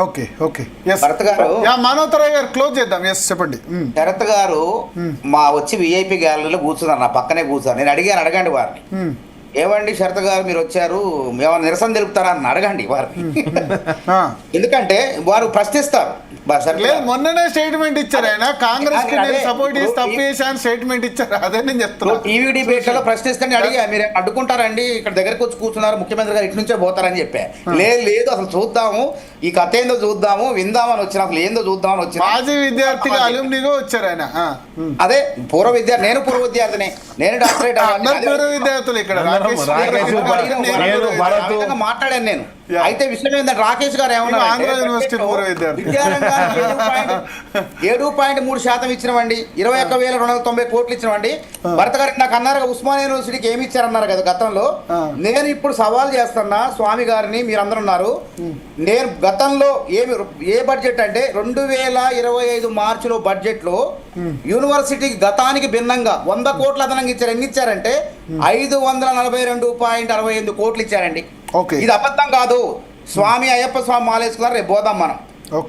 Okay okay Bharat గారు మానవతరాయ్ గారు close చేద్దాం. చెప్పండి. శరత్ గారు మా వచ్చి విఐపి గ్యాలరీలో కూర్చున్నారు, నా పక్కనే కూర్చున్నారు. నేను అడగండి వారిని, ఏమండి శరత్ గారు మీరు వచ్చారు, ఏమైనా నిరసన తెలుపుతారా అని అడగండి వారిని. ఎందుకంటే వారు ప్రశ్నిస్తారు. లేదు, మొన్ననే స్టేట్మెంట్ ఇచ్చారు ఆయన, కాంగ్రెస్ కి సపోర్ట్ చేసి తప్పు చేశాను స్టేట్మెంట్ ఇచ్చారు. అదే నేను చెప్తున్నాను. టీవీ డిబేట్లలో ప్రశ్నిస్తాను అడిగా, మీరు అడ్డుకుంటారండి, ఇక్కడ దగ్గరకు వచ్చి కూర్చున్నారు, ముఖ్యమంత్రి గారు ఇటు నుంచే పోతారని చెప్పా. లేదు అసలు చూద్దాము, ఈ కథ ఏందో చూద్దాము, విందామని వచ్చిన, అసలు ఏందో చూద్దామని వచ్చిన. మాజీ విద్యార్థిగా అలుమ్నిగా వచ్చారు ఆయన. అదే పూర్వ విద్యార్థి, నేను పూర్వ విద్యార్థిని, నేను డాక్టరేట్. పూర్వ విద్యార్థులు ఇక్కడ మాట్లాడాను నేను. అయితే విషయం ఏంటంటే రాకేష్ గారు ఏమన్నా ఆంధ్ర యూనివర్సిటీ పూర్వ విద్యార్థి 7.3% ఇచ్చినవండి, 21,290 కోట్లు ఇచ్చినవండి. భరత్ గారికి నాకు అన్నారు ఉస్మానియా యూనివర్సిటీకి ఏమి ఇచ్చారన్నారు కదా గతంలో. నేను ఇప్పుడు సవాల్ చేస్తున్నా స్వామి గారిని, మీరందరూ ఉన్నారు, నేను గతంలో ఏ బడ్జెట్ అంటే 2025 మార్చిలో బడ్జెట్ లో యూనివర్సిటీకి గతానికి భిన్నంగా 100 కోట్ల అదనంగా ఇచ్చారు. ఎన్ని ఇచ్చారంటే 542.68 కోట్లు ఇచ్చారండి. ఇది అబద్ధం కాదు. స్వామి అయ్యప్ప స్వామి మాలేసుకున్నారు, రేపు పోదాం మనం.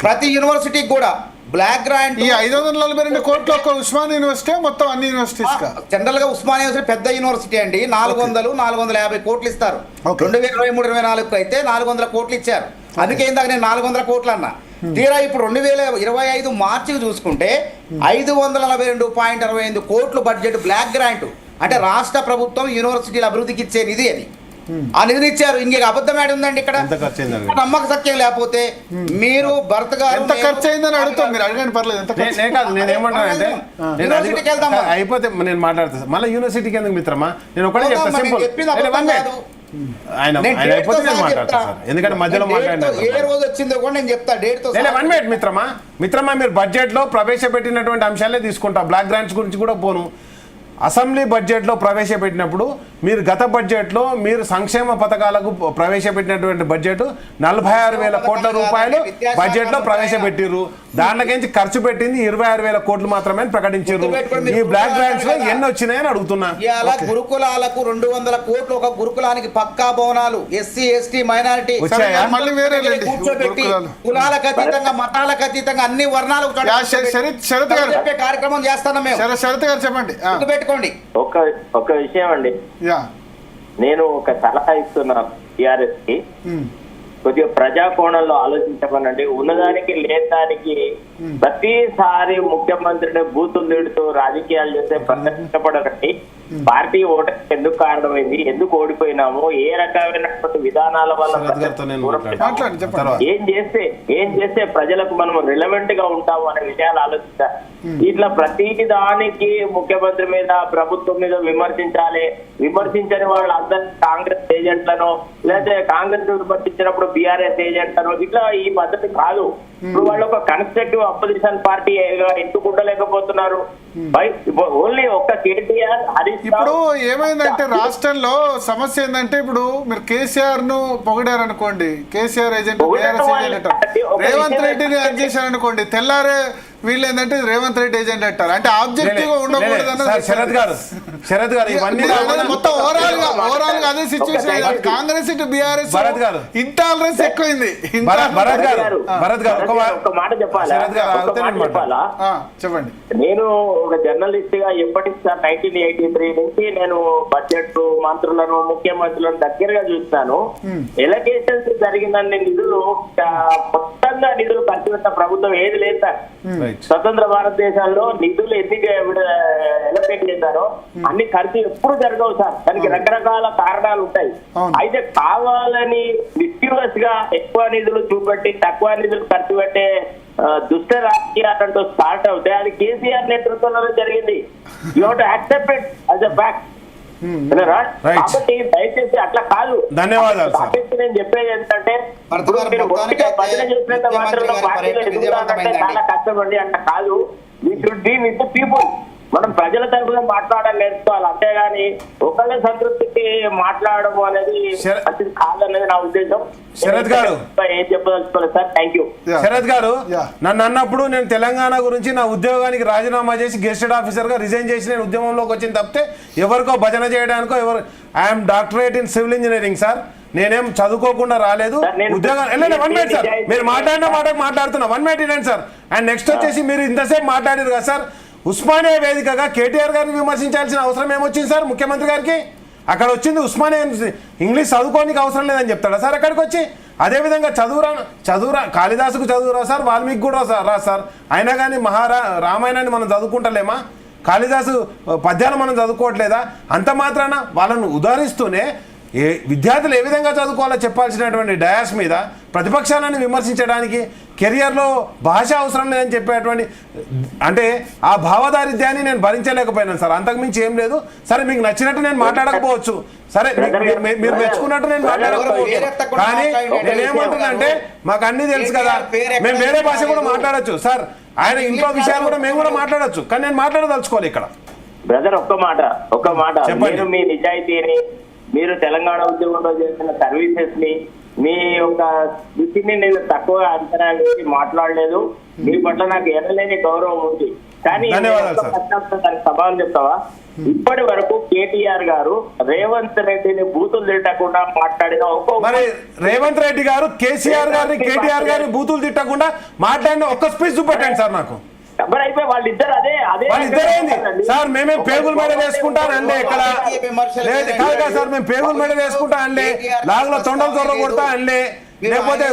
ప్రతి యూనివర్సిటీకి కూడా బ్లాక్ గ్రాంట్. ఈ 542 కోట్లు ఒక్క ఉస్మానియా యూనివర్సిటీ, మొత్తం అన్ని యూనివర్సిటీస్ జనరల్ గా ఉస్మానియా యూనివర్సిటీ పెద్ద యూనివర్సిటీ అండి. 400-450 కోట్లు ఇస్తారు. 2023-24 అయితే 400 కోట్లు ఇచ్చారు. అందుకే ఇందాక నేను 400 కోట్లు అన్నా. తీరా ఇప్పుడు 2025 మార్చికి చూసుకుంటే 542.65 కోట్లు బడ్జెట్ బ్లాక్ గ్రాంట్, అంటే రాష్ట్ర ప్రభుత్వం యూనివర్సిటీల అభివృద్ధికి ఇచ్చే నిధి అది. ఆ నిధిని ఇచ్చారు. ఇంక అబద్ధం ఏడు ఉందండి ఇక్కడ. నమ్మక సత్యం లేకపోతే మీరు భరత్ గారు ఎంత ఖర్చు అయిందని అడుగుతాం, మీరు అడగండి పర్లేదు. నేనేమంటానంటే యూనివర్సిటీకి వెళ్దాం, అయిపోతే నేను మాట్లాడతాను మళ్ళీ యూనివర్సిటీకి ఎందుకు మిత్రమా, నేను ఒకటే చెప్తా సింపుల్. ఎందుకంటే మధ్యలో ఏ రోజు వచ్చిందో కూడా నేను చెప్తా డేట్ తో. 1 మినిట్ మిత్రమా మీరు బడ్జెట్ లో ప్రవేశపెట్టినటువంటి అంశాలే తీసుకుంటా, బ్లాక్ గ్రాంట్స్ గురించి కూడా పోను. అసెంబ్లీ బడ్జెట్లో ప్రవేశపెట్టినప్పుడు మీరు గత బడ్జెట్లో మీరు సంక్షేమ పథకాలకు ప్రవేశపెట్టినటువంటి బడ్జెట్ 46,000 కోట్ల రూపాయలు బడ్జెట్లో ప్రవేశపెట్టిర్రు. దాంట్లోకించి ఖర్చు పెట్టింది 26,000 కోట్లు మాత్రమే ప్రకటించారు. ఈ బ్లాక్ గ్రాంట్స్ లో ఎన్ని వచ్చినాయని అడుగుతున్నా. గురుకులాలకు 200 కోట్లు, ఒక గురుకులానికి పక్కా భవనాలు, ఎస్సీ ఎస్టీ మైనారిటీ కూర్చోబెట్టి కులాలకు అతీతంగా మతాలకు అతీతంగా అన్ని వర్ణాలకు చెప్పే కార్యక్రమం చేస్తాను మేము. శరత్ గారు చెప్పండి. ఒక విషయం అండి, నేను ఒక సలహా ఇస్తున్నాను టిఆర్ఎస్ కి, కొద్దిగా ప్రజా కోణంలో ఆలోచించమనండి. ఉన్నదానికి లేదానికి ప్రతిసారి ముఖ్యమంత్రిని బూతులు తిడుతూ రాజకీయాలు చేస్తే ప్రదర్శించబడకండి. పార్టీ ఓటర్కి ఎందుకు కారణమైంది, ఎందుకు ఓడిపోయినాము, ఏ రకమైనటువంటి విధానాల వల్ల ఏం చేస్తే ప్రజలకు మనం రిలవెంట్ గా ఉంటాము అనే విషయాలు ఆలోచించాలి. ఇట్లా ప్రతి దానికి ముఖ్యమంత్రి మీద ప్రభుత్వం మీద విమర్శించని వాళ్ళు అందరు కాంగ్రెస్ ఏజెంట్లను, లేదా కాంగ్రెస్ విమర్శించినప్పుడు బీఆర్ఎస్ ఏజెంట్లను, ఇట్లా ఈ పద్ధతి కాదు. ఇప్పుడు వాళ్ళు ఒక కన్స్ట్రక్టివ్ అపోజిషన్ పార్టీ ఎంచుకుంటలేకపోతున్నారు. ఓన్లీ ఒక్క కేటీఆర్ ఇప్పుడు ఏమైందంటే రాష్ట్రంలో సమస్య ఏంటంటే, ఇప్పుడు మీరు కేసీఆర్ ను పొగిడారు అనుకోండి, కేసీఆర్ ఏజెంట్ బీఆర్ఎస్ ఏజెంట్ అంటారు. రేవంత్ రెడ్డిని అది చేశారు అనుకోండి, తెల్లారే వీళ్ళు ఏంటంటే రేవంత్ రెడ్డి ఏజెంట్ అంటారు. అంటే ఆబ్జెక్టివ్ గా ఉండకూడదు. శరత్ గారు ఇవన్నీ మొత్తం ఓవరాల్ గా అదే సిచ్యువేషన్. కాంగ్రెస్ ఇటు బీఆర్ఎస్ ఇంటాలరెన్స్ ఎక్కువైంది. ఒక మాట చెప్పాలా? చెప్పండి. నేను ఒక జర్నలిస్ట్ గా ఎప్పటికి సార్ 1983 నుంచి నేను బడ్జెట్ మంత్రులను, ముఖ్యమంత్రులను దగ్గరగా చూస్తాను. ఎలక్షన్స్ జరిగిందని నిధులు మొత్తంగా నిధులు ఖర్చు పెట్టిన ప్రభుత్వం ఏది లేదు సార్. స్వతంత్ర భారతదేశంలో నిధులు ఎన్ని ఎలకేట్ చేశారో అన్ని ఖర్చు ఎప్పుడు జరగవు సార్. దానికి రకరకాల కారణాలు ఉంటాయి. అయితే కావాలని మిస్యూరస్ గా ఎక్కువ నిధులు చూపెట్టి తక్కువ నిధులు ఖర్చు పెట్టే దుష్ట రాజకీయాలతో స్టార్ట్ అవుతాయి. అది కేసీఆర్ నేతృత్వంలో జరిగింది. You have to accept it as a fact. కాబట్టి దయచేసి అట్లా కాదు. ధన్యవాదాలు. నేను చెప్పేది ఏంటంటే, భజన చేసినంత మాత్రం పార్టీలో ఎదుగుతానంటే చాలా కష్టం అండి. అట్లా కాదు. We should be with people. మనం ప్రజల తరఫున మాట్లాడాలి నేర్చుకోవాలి, అంతేగాని ఒకళ్ళ సంతృప్తికి మాట్లాడడం అనేది మంచిది కాదనేది నా ఉద్దేశం. శరత్ గారు ఏం చెప్పదలుచుకోలేదు సార్. Thank you. శరత్ గారు నన్ను అన్నప్పుడు నేను తెలంగాణ గురించి నా ఉద్యోగానికి రాజీనామా చేసి గెస్టెడ్ ఆఫీసర్ గా రిజైన్ చేసి నేను ఉద్యమంలోకి వచ్చిన తప్పితే ఎవరికో భజన చేయడానికో I'm doctorate in civil engineering sir. నేనేం చదువుకోకుండా రాలేదు సార్, నేను- ఉద్యోగం వన్ మినిట్ సార్ మీరు మాట్లాడిన మాటకు మాట్లాడుతున్నా 1 మినిట్ ఇవ్వండి సార్. అండ్ నెక్స్ట్ వచ్చేసి మీరు ఇంతసేపు మాట్లాడారు కదా సార్, ఉస్మానియా వేదికగా కేటీఆర్ గారిని విమర్శించాల్సిన అవసరం ఏమొచ్చింది సార్ ముఖ్యమంత్రి గారికి? అక్కడ వచ్చింది ఉస్మానియా ఇంగ్లీష్ చదువుకోనికి అవసరం లేదని చెప్తాడా సార్ అక్కడికి వచ్చి? అదేవిధంగా చదువురా కాళిదాసుకు చదువురా సార్, వాల్మీకి కూడా రా సార్, అయినా కానీ రామాయణాన్ని మనం చదువుకుంటలేమా? కాళిదాసు పద్యాలు మనం చదువుకోవట్లేదా? అంత మాత్రాన వాళ్ళను ఉదాహరిస్తూనే విద్యార్థులు ఏ విధంగా చదువుకోవాలో చెప్పాల్సినటువంటి డయాస్ మీద ప్రతిపక్షాలను విమర్శించడానికి కెరియర్లో భాష అవసరం లేదని చెప్పేటువంటి అంటే ఆ భావదారిద్ర్యాన్ని నేను భరించలేకపోయినాను సార్. అంతకుమించి ఏం లేదు. సరే మీకు నచ్చినట్టు నేను మాట్లాడకపోవచ్చు, సరే మీరు మెచ్చుకున్నట్టు నేను మాట్లాడకపోవచ్చు, కానీ నేనేమంటున్నానంటే మాకు అన్నీ తెలుసు కదా, మేము వేరే భాష కూడా మాట్లాడచ్చు సార్. ఆయన ఇంట్లో విషయాలు కూడా మేము కూడా మాట్లాడచ్చు, కానీ నేను మాట్లాడదలుచుకోవాలి ఇక్కడ. బ్రదర్ ఒక్క మాట చెప్పండి. మీరు మీ నిజాయితీని, మీరు తెలంగాణ ఉద్యమంలో చేసిన సర్వీసెస్ ని, మీ యొక్క స్థితిని నేను తక్కువ అంచనా వేసి మాట్లాడలేదు. మీ పట్ల నాకు ఎనలేని గౌరవం ఉంది. కానీ ధన్యవాదాలు సార్. దానికి సవాల్ చెప్తావా? ఇప్పటి వరకు కేటీఆర్ గారు రేవంత్ రెడ్డిని బూతులు తిట్టకుండా మాట్లాడిన మరి రేవంత్ రెడ్డి గారు కేసీఆర్ గారిని కేటీఆర్ గారిని బూతులు తిట్టకుండా మాట్లాడిన ఒక్క స్పీచ్ చూపెట్టండి సార్ నాకు. మరి అయిపోయి వాళ్ళిద్దరు అదే వాళ్ళిద్దరేంది సార్? మేమేం పేగుల మెడలు వేసుకుంటాను అండి ఇక్కడ లేదు కాదు సార్, మేము పేగుల మెడలు వేసుకుంటా అండి, లాగులో తొండలు తొర్ర కొడతా అండి, లేకపోతే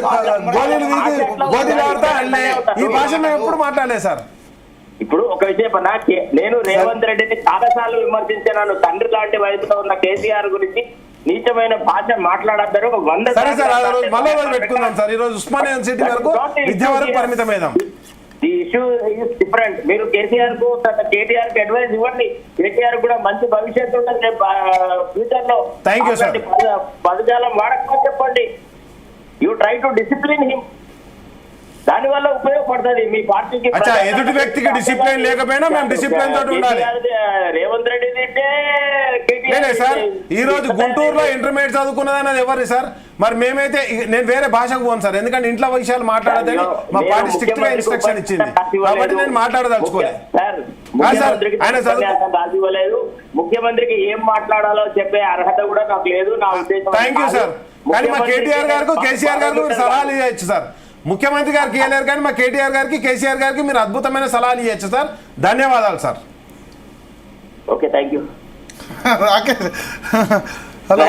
గోధీలు ఆడతా అండి. ఈ భాష మేము ఎప్పుడు మాట్లాడలేదు సార్. ఇప్పుడు ఒక విషయం నేను రేవంత్ రెడ్డిని చాలా సార్లు విమర్శించాను. తండ్రి లాంటి వయసులో ఉన్న కేసీఆర్ గురించి నీచమైన భాష మాట్లాడతారు. 100 సరే సార్, ఆ రోజు మళ్ళీ రోజు పెట్టుకుందాం సార్. ఈ రోజు ఉస్మానియా యూనివర్సిటీ వరకు విద్య వరకు పరిమితమేదాం. The issue is different. మీరు కేసీఆర్ కు కేటీఆర్ కి అడ్వైస్ ఇవ్వండి. కేటీఆర్ కూడా మంచి భవిష్యత్తు ఉంటుంది ఫ్యూచర్ లో. Thank you sir. పదజాలం వాడకపోతే చెప్పండి. You try to discipline him. దాని వల్ల ఉపయోగపడుతుంది మీ పార్టీకి. అచ్చా, ఎదుటి వ్యక్తికి డిసిప్లిన్ లేకపోయినా మేము డిసిప్లిన్ తోటి ఉండాలి. రేవంత్ రెడ్డి లేదే సార్, ఈ రోజు గుంటూరులో ఇంటర్మీడియట్ చదువుకున్నదన్నది ఎవరు సార్? మరి మేమైతే నేను వేరే భాషకు పోను సార్, ఎందుకంటే ఇంట్లో విషయాలు మాట్లాడదని మా పార్టీ స్ట్రిక్ట్ గా ఇన్స్ట్రక్షన్ ఇచ్చింది, కాబట్టి నేను మాట్లాడదలుచుకోలేదు. ఆయన రాజీవ్వలేదు. ముఖ్యమంత్రికి ఏం మాట్లాడాలో చెప్పే అర్హత కూడా నాకు లేదు. నా ఉద్దేశం. Thank you sir. కానీ మా కేటీఆర్ గారికి కేసీఆర్ గారికి మీరు సలహాలు ఇవ్వచ్చు సార్. ముఖ్యమంత్రి గారికి ఇవ్వలేరు, కానీ మా కేటీఆర్ గారికి కేసీఆర్ గారికి మీరు అద్భుతమైన సలహాలు ఇవ్వచ్చు సార్. ధన్యవాదాలు sir. Okay, thank you. Rakesh hello.